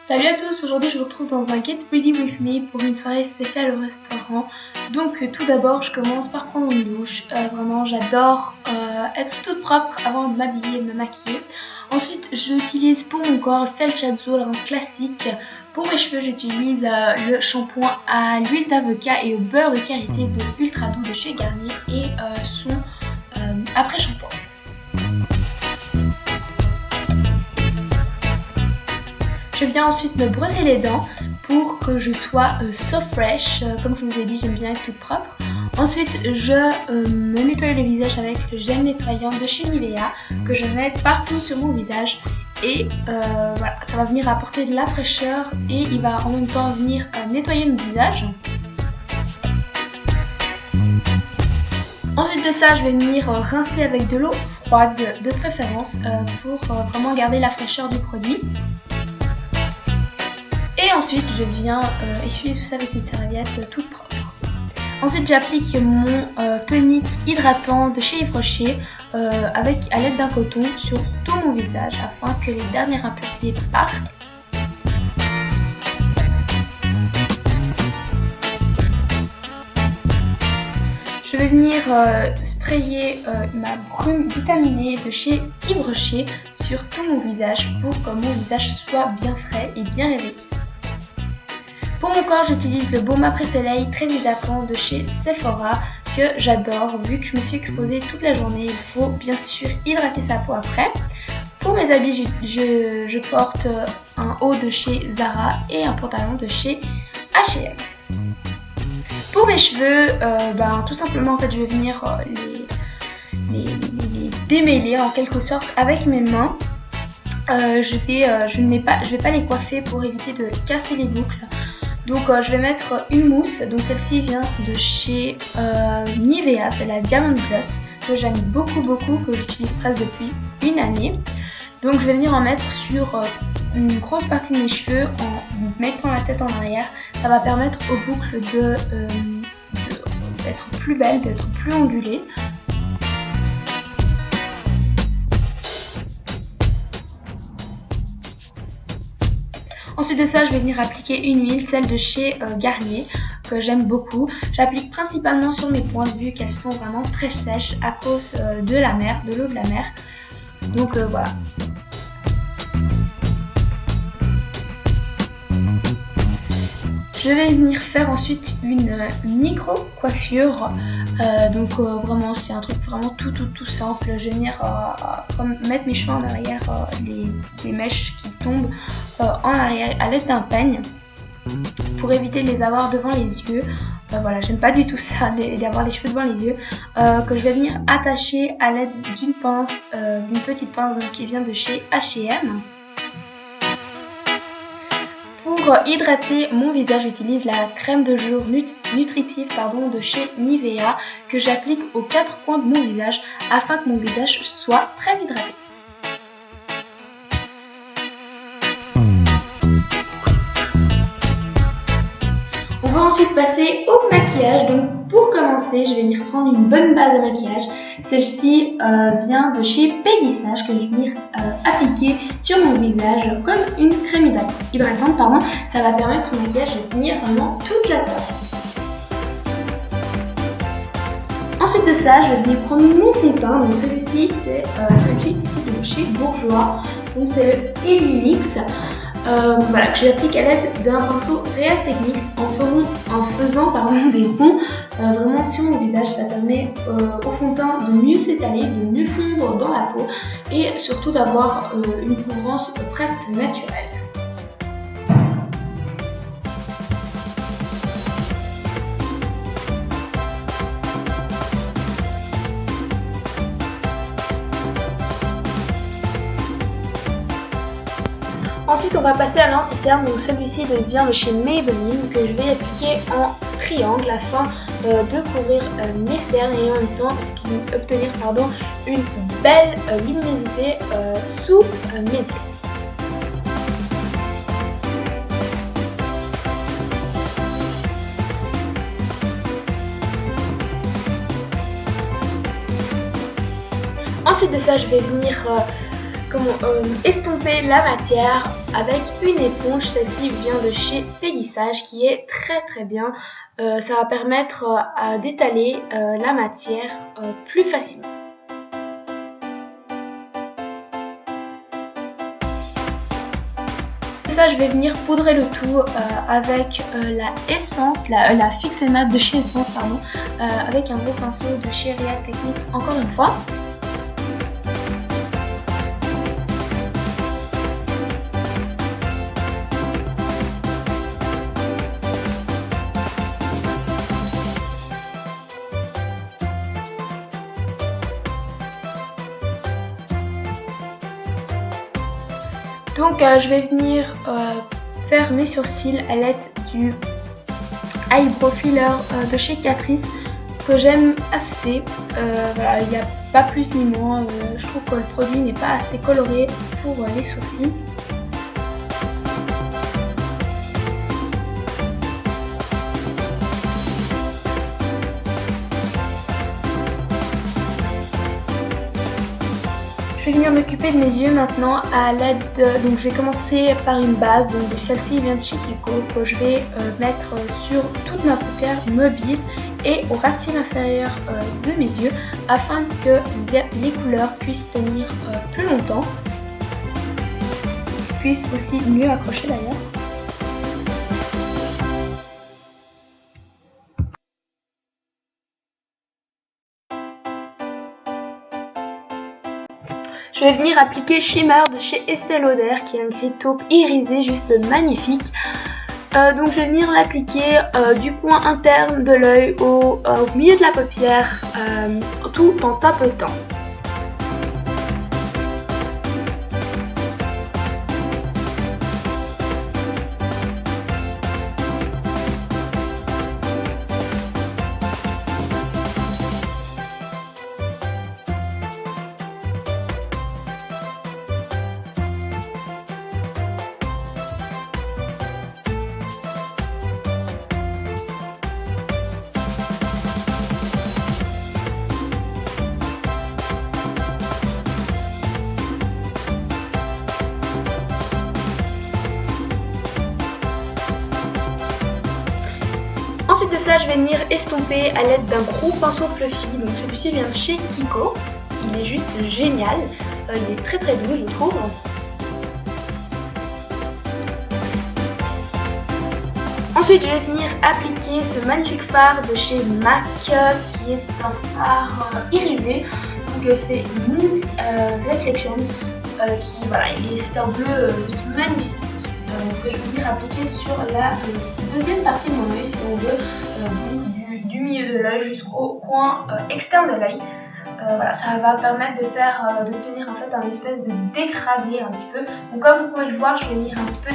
Salut à tous, aujourd'hui je vous retrouve dans un Get Ready With Me pour une soirée spéciale au restaurant. Donc tout d'abord je commence par prendre une douche, vraiment j'adore être toute propre avant de m'habiller et de me maquiller. Ensuite j'utilise pour mon corps Felchazo, un classique. Pour mes cheveux j'utilise le shampoing à l'huile d'avocat et au beurre de karité de Ultra Doux de chez Garnier et son après-shampoing. Je viens ensuite me brosser les dents pour que je sois so fresh. Comme je vous ai dit, j'aime bien être toute propre. Ensuite, je me nettoie le visage avec le gel nettoyant de chez Nivea que je mets partout sur mon visage. Et voilà, ça va venir apporter de la fraîcheur et il va en même temps venir nettoyer mon visage. Ensuite de ça, je vais venir rincer avec de l'eau froide de préférence pour vraiment garder la fraîcheur du produit. Et ensuite, je viens essuyer tout ça avec une serviette toute propre. Ensuite, j'applique mon tonique hydratant de chez Yves Rocher à l'aide d'un coton sur tout mon visage afin que les dernières impuretés partent. Je vais venir sprayer ma brume vitaminée de chez Yves Rocher sur tout mon visage pour que mon visage soit bien frais et bien réveillé. Pour mon corps, j'utilise le baume après-soleil très hydratant de chez Sephora que j'adore. Vu que je me suis exposée toute la journée, il faut bien sûr hydrater sa peau après. Pour mes habits, je porte un haut de chez Zara et un pantalon de chez H&M. Pour mes cheveux, tout simplement en fait, je vais venir les démêler en quelque sorte avec mes mains. Je vais pas les coiffer pour éviter de casser les boucles. Donc je vais mettre une mousse, donc celle-ci vient de chez Nivea, c'est la Diamond Gloss, que j'aime beaucoup, que j'utilise presque depuis une année. Donc je vais venir en mettre sur une grosse partie de mes cheveux en mettant la tête en arrière. Ça va permettre aux boucles d'être plus belles, d'être plus ondulées. Ensuite de ça, je vais venir appliquer une huile, celle de chez Garnier, que j'aime beaucoup. J'applique principalement sur mes pointes vu qu'elles sont vraiment très sèches à cause de l'eau de la mer. Donc voilà. Je vais venir faire ensuite une micro coiffure. Vraiment c'est un truc vraiment tout simple. Je vais venir mettre mes cheveux en arrière, les mèches qui tombent en arrière à l'aide d'un peigne pour éviter de les avoir devant les yeux. Voilà, j'aime pas du tout ça, d'avoir les cheveux devant les yeux, que je vais venir attacher à l'aide d'une pince, d'une petite pince qui vient de chez H&M. Pour hydrater mon visage, j'utilise la crème de jour nutritive de chez Nivea que j'applique aux 4 coins de mon visage afin que mon visage soit très hydraté. On va ensuite passer au maquillage. Donc pour commencer, je vais venir prendre une bonne base de maquillage. Celle-ci vient de chez Peggy Sage que je vais venir appliquer sur mon visage comme une crème hydratante. Ça va permettre au maquillage de tenir vraiment toute la soirée. Ensuite de ça, je vais venir prendre mon fond de teint. Donc celui-ci, c'est celui de chez Bourjois. Donc c'est le Illumix. Voilà, que j'applique à l'aide d'un pinceau Real Techniques en faisant des ronds vraiment sur mon visage. Ça permet au fond de teint de mieux s'étaler, de mieux fondre dans la peau et surtout d'avoir une couvrance presque naturelle. Ensuite, on va passer à l'anti-cerne. Donc celui-ci vient de chez Maybelline que je vais appliquer en triangle afin de couvrir mes cernes et en même temps obtenir une belle luminosité sous mes yeux. Ensuite de ça, je vais venir estomper la matière avec une éponge. Celle-ci vient de chez Pélissage qui est très bien. Ça va permettre d'étaler la matière plus facilement. Ça, je vais venir poudrer le tout avec la Essence, la Fix et Matte de chez Essence, pardon, avec un gros pinceau de chez Real Techniques encore une fois. Donc je vais venir faire mes sourcils à l'aide du Eyebrow Filler de chez Catrice que j'aime assez. Voilà, il n'y a pas plus ni moins. Je trouve que le produit n'est pas assez coloré pour les sourcils. Je vais venir m'occuper de mes yeux maintenant à l'aide donc je vais commencer par une base, donc celle-ci vient de chez Kiko, que je vais mettre sur toute ma paupière mobile et aux racines inférieures de mes yeux afin que les couleurs puissent tenir plus longtemps, puissent aussi mieux accrocher d'ailleurs. Je vais venir appliquer Shimmer de chez Estée Lauder qui est un gris taupe irisé juste magnifique. Donc je vais venir l'appliquer du coin interne de l'œil au milieu de la paupière tout en tapotant. Ensuite de ça, je vais venir estomper à l'aide d'un gros pinceau fluffy. Donc celui-ci vient de chez Kiko. Il est juste génial. Il est très doux, je trouve. Ensuite, je vais venir appliquer ce magnifique fard de chez MAC qui est un fard irisé. Donc c'est Moon Reflection qui voilà, c'est un bleu juste magnifique. Que je vais venir appliquer sur la deuxième partie de mon œil, si on veut, du milieu de l'œil jusqu'au coin externe de l'œil. Voilà, ça va permettre d'obtenir en fait un espèce de dégradé un petit peu. Donc comme vous pouvez le voir, je vais venir un petit peu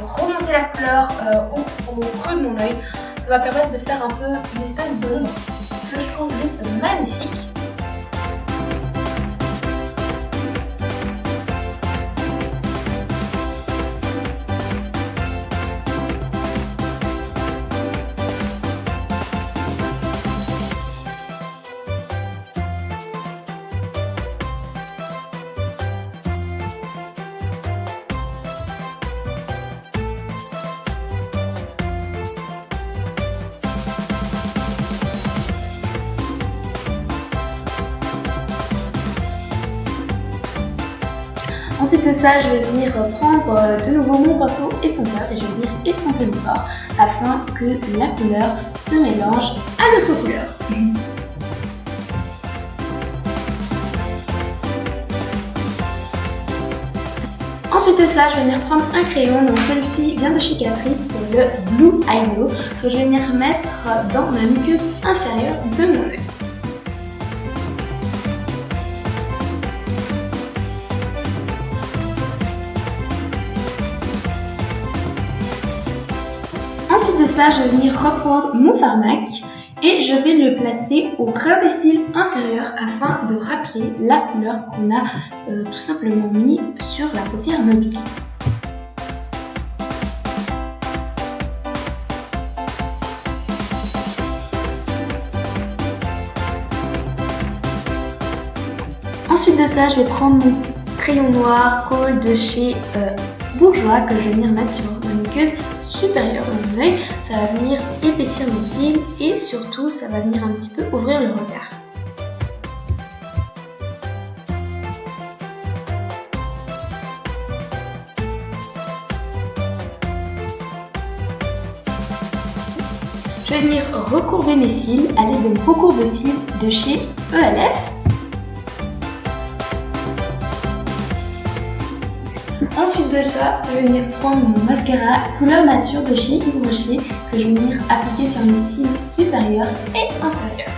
remonter la couleur au creux de mon œil. Ça va permettre de faire un peu une espèce d'ombre que je trouve juste magnifique. Ensuite de ça, je vais venir prendre de nouveau mon pinceau estompeur et je vais venir estomper le corps afin que la couleur se mélange à notre couleur. Ensuite de ça, je vais venir prendre un crayon, donc celui-ci vient de chez Catrice, c'est le Blue Eyebrow, que je vais venir mettre dans la muqueuse inférieure de mon œil. Ensuite de ça, je vais venir reprendre mon fard MAC et je vais le placer au ras des cils inférieur afin de rappeler la couleur qu'on a tout simplement mis sur la paupière mobile. Ensuite de ça, je vais prendre mon crayon noir Kohl de chez Bourjois que je vais venir mettre sur ma muqueuse supérieure de mon œil. Ça va venir épaissir mes cils et surtout ça va venir un petit peu ouvrir le regard. Je vais venir recourber mes cils à l'aide d'un recourbe-cils de chez ELF. Ensuite de ça, je vais venir prendre mon mascara couleur nature de chez Yves Rocher que je vais venir appliquer sur mes cils supérieurs et inférieurs.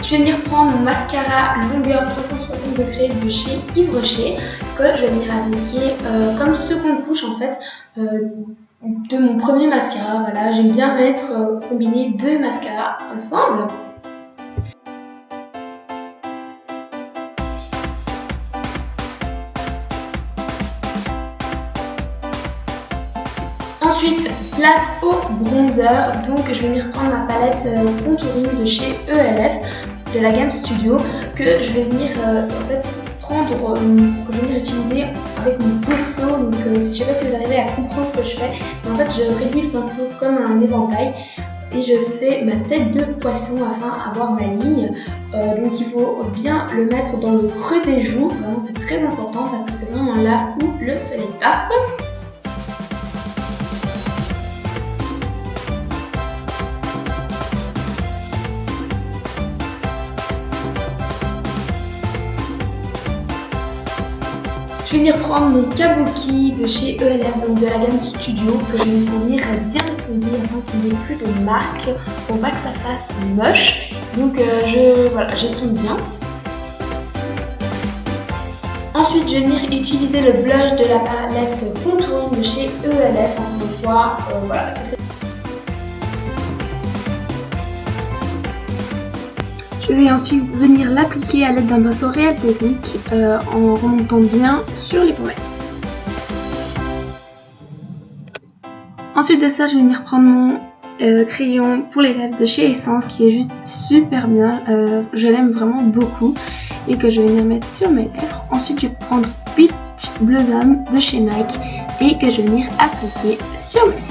Je vais venir prendre mon mascara longueur 360 degrés de chez Yves Rocher que je vais venir appliquer comme seconde couche en fait de mon premier mascara. Voilà, j'aime bien mettre combiner deux mascaras ensemble. Ensuite, place au bronzer, donc je vais venir prendre ma palette contouring de chez ELF de la gamme Studio que je vais venir en fait prendre, que je vais venir utiliser avec mon pinceau. Donc je sais pas si vous arrivez à comprendre ce que je fais, mais en fait je réduis le pinceau comme un éventail et je fais ma tête de poisson afin d'avoir ma ligne. Donc il faut bien le mettre dans le creux des joues, vraiment c'est très important parce que c'est vraiment là où le soleil tape. Je vais venir prendre mon kabuki de chez ELF, donc de la gamme Studio, que je vais venir bien dessiner afin qu'il n'y ait plus de marques, pour pas que ça fasse moche. Donc j'estompe bien. Ensuite, je vais venir utiliser le blush de la palette contouring de chez ELF, encore une fois, voilà, c'est fait. Je vais ensuite venir l'appliquer à l'aide d'un pinceau Real Technique en remontant bien sur les pommettes. Ensuite de ça, je vais venir prendre mon crayon pour les lèvres de chez Essence qui est juste super bien. Je l'aime vraiment beaucoup et que je vais venir mettre sur mes lèvres. Ensuite, je vais prendre Peach Blossom de chez MAC et que je vais venir appliquer sur mes lèvres.